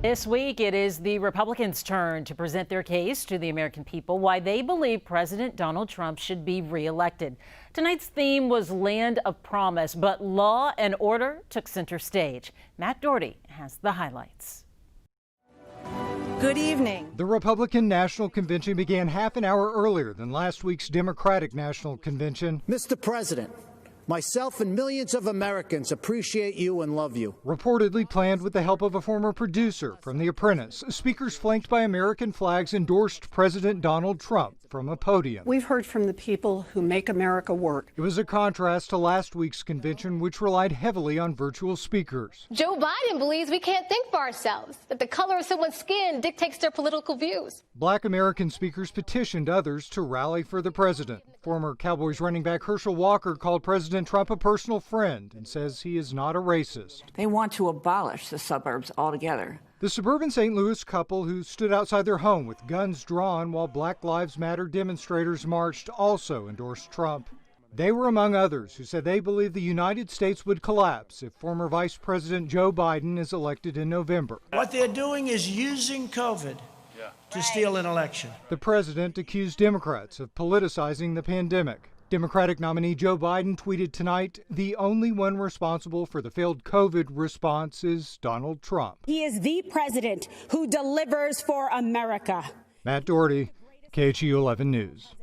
This week, it is the Republicans' turn to present their case to the American people why they believe President Donald Trump should be reelected. Tonight's theme was Land of Promise, but law and order took center stage. Matt Doherty has the highlights. Good evening. The Republican National Convention began half an hour earlier than last week's Democratic National Convention. Mr. President, myself and millions of Americans appreciate you and love you. Reportedly planned with the help of a former producer from The Apprentice, speakers flanked by American flags endorsed President Donald Trump from a podium. We've heard from the people who make America work. It was a contrast to last week's convention, which relied heavily on virtual speakers. Joe Biden believes we can't think for ourselves, that the color of someone's skin dictates their political views. Black American speakers petitioned others to rally for the president. Former Cowboys running back Herschel Walker called President Trump a personal friend and says he is not a racist. They want to abolish the suburbs altogether. The suburban St. Louis couple who stood outside their home with guns drawn while Black Lives Matter demonstrators marched also endorsed Trump. They were among others who said they believe the United States would collapse if former Vice President Joe Biden is elected in November. What they're doing is using COVID to steal an election. The president accused Democrats of politicizing the pandemic. Democratic nominee Joe Biden tweeted tonight, "The only one responsible for the failed COVID response is Donald Trump." He is the president who delivers for America. Matt Doherty, KHEU 11 News.